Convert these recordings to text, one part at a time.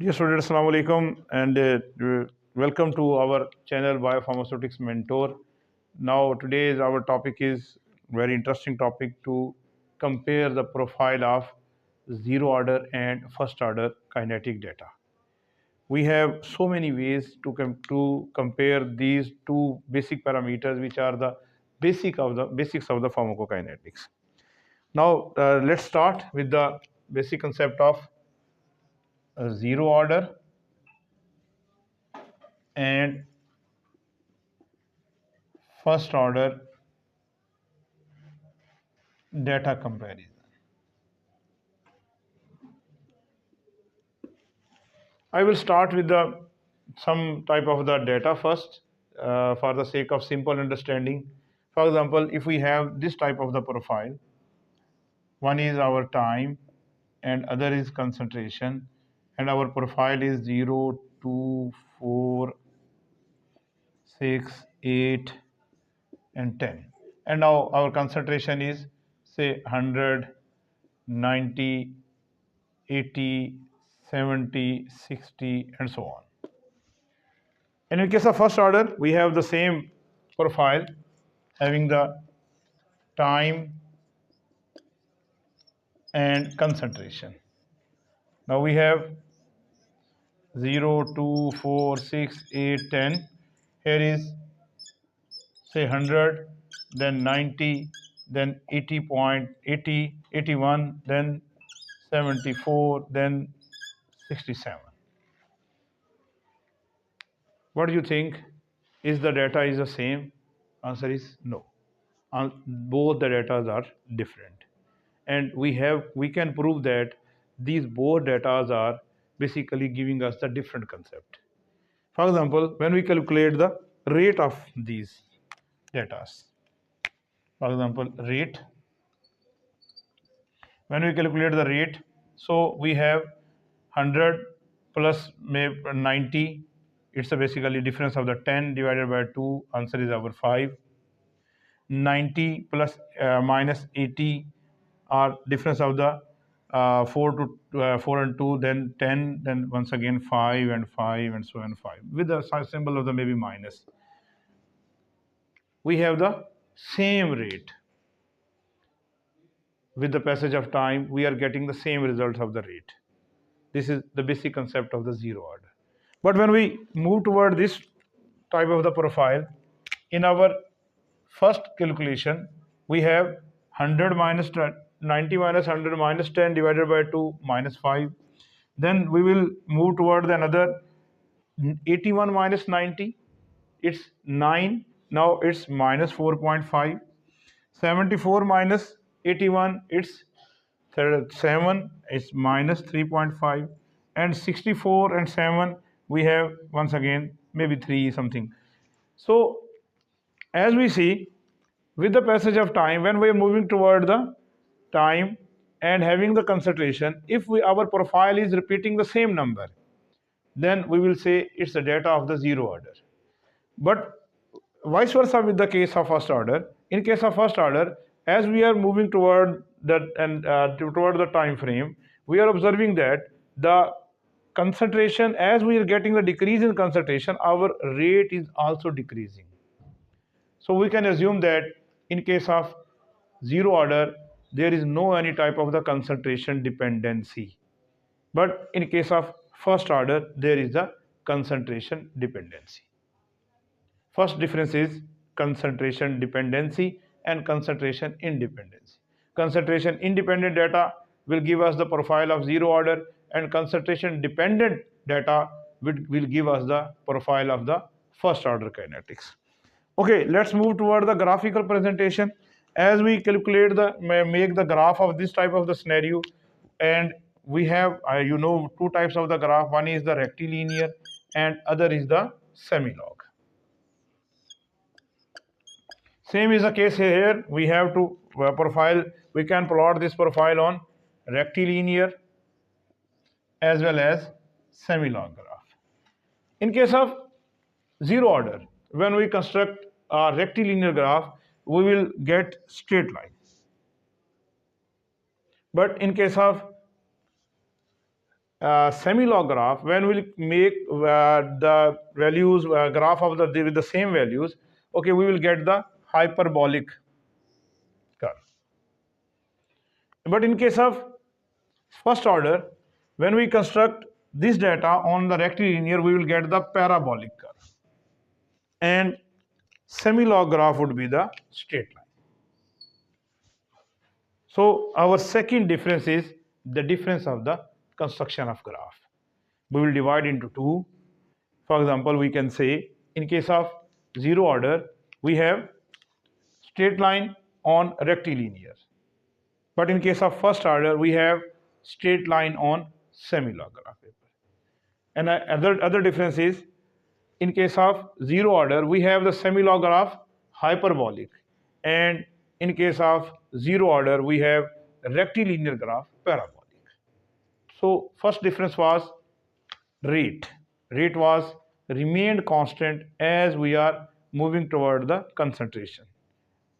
Dear students, Assalamu alaikum and welcome to our channel Biopharmaceutics Mentor. Now today's our topic is very interesting topic to compare the profile of zero order and first order kinetic data. We have so many ways to compare these two basic parameters which are the basics of the pharmacokinetics. Now let's start with the basic concept of zero order and first order data comparison. I will start with the some type of the data first for the sake of simple understanding. For example, if we have this type of the profile, one is our time and other is concentration, and our profile is 0, 2, 4, 6, 8 and 10. And now our concentration is say 100, 90, 80, 70, 60 and so on. And in case of first order, we have the same profile having the time and concentration. Now we have 0, 2, 4, 6, 8, 10. Here is say 100, then 90, then 80.80, 81, then 74, then 67. What do you think? Is the data is the same? Answer is no. Both the data are different. And we can prove that these both data are basically giving us the different concept. For example, when we calculate the rate of these data, for example, rate, when we calculate the rate, so we have 100 plus 90, it's a basically difference of the 10 divided by 2, answer is our 5. 90 plus minus 80 are difference of the 4 and 2, then 10, then once again 5 and 5 and so on 5 with the symbol of the maybe minus. We have the same rate. With the passage of time, we are getting the same results of the rate. This is the basic concept of the zero order. But when we move toward this type of the profile, in our first calculation, we have 100 minus 90 minus 100 minus 10 divided by 2 minus 5. Then we will move toward another 81 minus 90, it's 9. Now it's minus 4.5. 74 minus 81, it's 7, it's minus 3.5. And 64 and 7, we have once again maybe 3 something. So as we see, with the passage of time, when we are moving toward the time and having the concentration, if our profile is repeating the same number, then we will say it's the data of the zero order. But vice versa with the case of first order. In case of first order, as we are moving toward toward the time frame, we are observing that the concentration, as we are getting the decrease in concentration, our rate is also decreasing. So we can assume that in case of zero order, there is no any type of the concentration dependency. But in case of first order, there is a concentration dependency. First difference is concentration dependency and concentration independency. Concentration independent data will give us the profile of zero order, and concentration dependent data will give us the profile of the first order kinetics. Okay, let's move toward the graphical presentation. As we calculate make the graph of this type of the scenario, and we have two types of the graph. One is the rectilinear and other is the semi-log. Same is the case here. We have to profile. We can plot this profile on rectilinear as well as semi-log graph. In case of zero order, when we construct a rectilinear graph, we will get straight lines. But in case of semi-log graph, when we'll make the values graph of the with the same values, okay, we will get the hyperbolic curve. But in case of first order, when we construct this data on the rectilinear, we will get the parabolic curve, and semi-log graph would be the straight line. So our second difference is the difference of the construction of graph. We will divide into two. For example, we can say in case of zero order, we have straight line on rectilinear. But in case of first order, we have straight line on semi-log graph paper. And other difference is in case of zero order, we have the semi-log graph hyperbolic, and in case of zero order, we have rectilinear graph parabolic. So first difference was rate. Rate was remained constant as we are moving toward the concentration.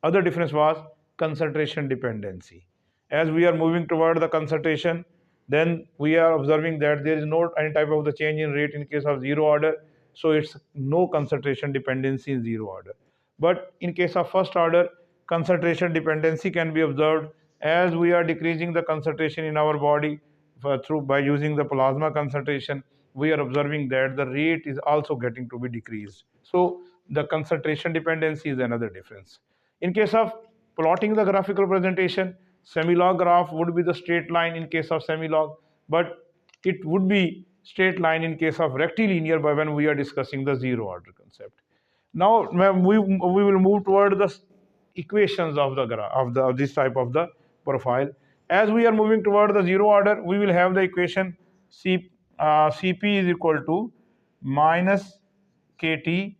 Other difference was concentration dependency. As we are moving toward the concentration, then we are observing that there is no any type of the change in rate in case of zero order. So it's no concentration dependency in zero order. But in case of first order, concentration dependency can be observed as we are decreasing the concentration in our body by using the plasma concentration. We are observing that the rate is also getting to be decreased. So the concentration dependency is another difference. In case of plotting the graphical presentation, semi-log graph would be the straight line in case of semi-log, but it would be straight line in case of rectilinear by when we are discussing the zero order concept. Now we will move toward the equations of the graph of this type of the profile. As we are moving toward the zero order, we will have the equation Cp is equal to minus Kt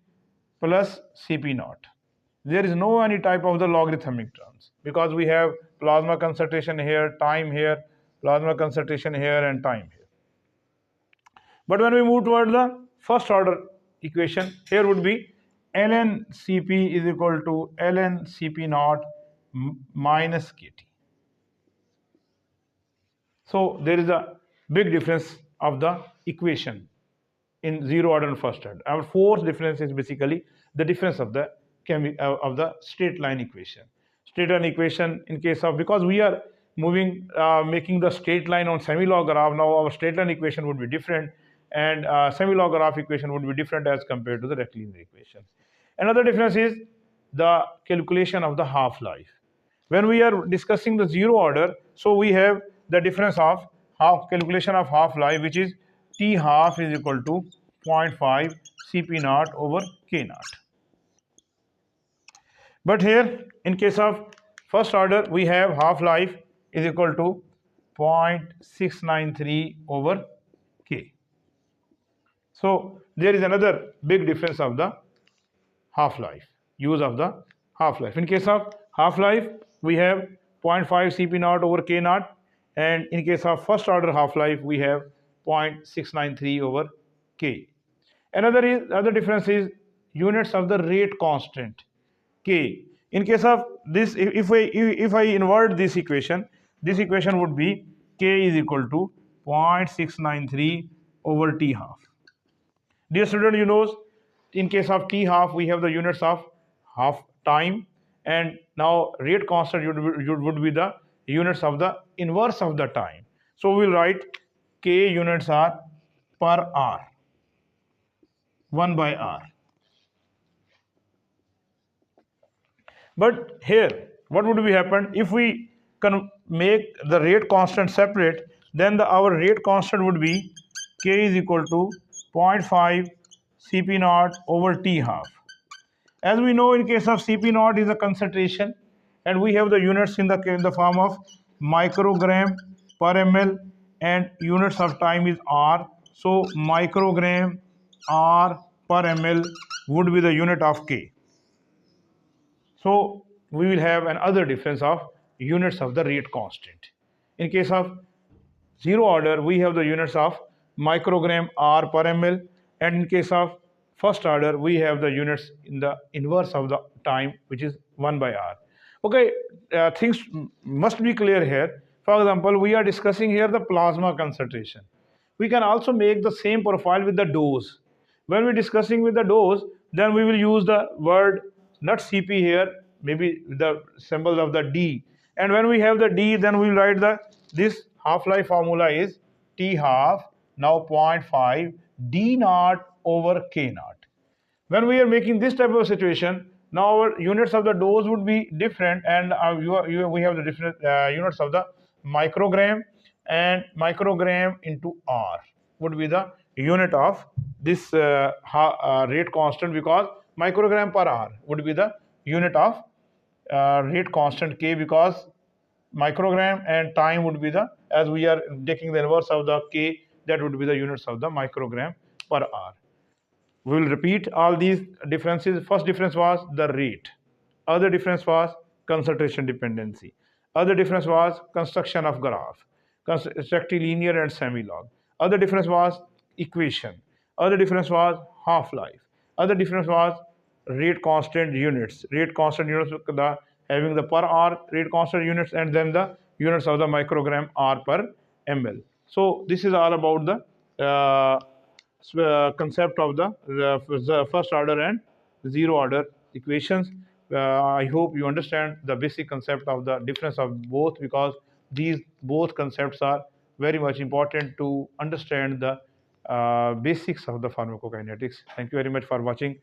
plus Cp naught. There is no any type of the logarithmic terms because we have plasma concentration here, time here, plasma concentration here, and time here. But when we move toward the first order equation, here would be ln Cp is equal to ln Cp naught minus Kt. So there is a big difference of the equation in zero order and first order. Our fourth difference is basically the difference of the straight line equation. Straight line equation in case of, because we are moving making the straight line on semi-log graph, now our straight line equation would be different, and semi-log graph equation would be different as compared to the rectilinear equation. Another difference is the calculation of the half-life. When we are discussing the zero order, so we have the difference of calculation of half-life, which is T half is equal to 0.5 Cp naught over K naught. But here in case of first order, we have half-life is equal to 0.693 over K. So there is another big difference of the half-life, use of the half-life. In case of half-life, we have 0.5 Cp naught over K naught, and in case of first order half-life, we have 0.693 over K. Other difference is units of the rate constant, K. In case of this, if I invert this equation would be K is equal to 0.693 over T half. Dear student, you know, in case of T half, we have the units of half time, and now rate constant would be the units of the inverse of the time. So we will write K units are per hour, 1 by r. But here, what would be happen if we can make the rate constant separate? Then our rate constant would be K is equal to 0.5 Cp naught over T half. As we know, in case of Cp naught is a concentration, and we have the units in the form of microgram per ml, and units of time is r. So microgram r per ml would be the unit of K. So we will have another difference of units of the rate constant. In case of zero order, we have the units of microgram r per ml, and in case of first order, we have the units in the inverse of the time, which is 1 by r. Okay, things must be clear here. For example, we are discussing here the plasma concentration. We can also make the same profile with the dose. When we're discussing with the dose, then we will use the word not Cp here, maybe the symbol of the D. And when we have the D, then we write the this half-life formula is T half now 0.5 D naught over K naught. When we are making this type of situation, now our units of the dose would be different, and we have the different units of the microgram, and microgram into R would be the unit of this rate constant, because microgram per hour would be the unit of rate constant K, because microgram and time would be the, as we are taking the inverse of the K, that would be the units of the microgram per hour. We will repeat all these differences. First difference was the rate. Other difference was concentration dependency. Other difference was construction of graph, rectilinear and semi-log. Other difference was equation. Other difference was half-life. Other difference was rate constant units. Rate constant units, having the per hour rate constant units, and then the units of the microgram R per ml. So this is all about the concept of the first order and zero order equations. I hope you understand the basic concept of the difference of both, because these both concepts are very much important to understand the basics of the pharmacokinetics. Thank you very much for watching.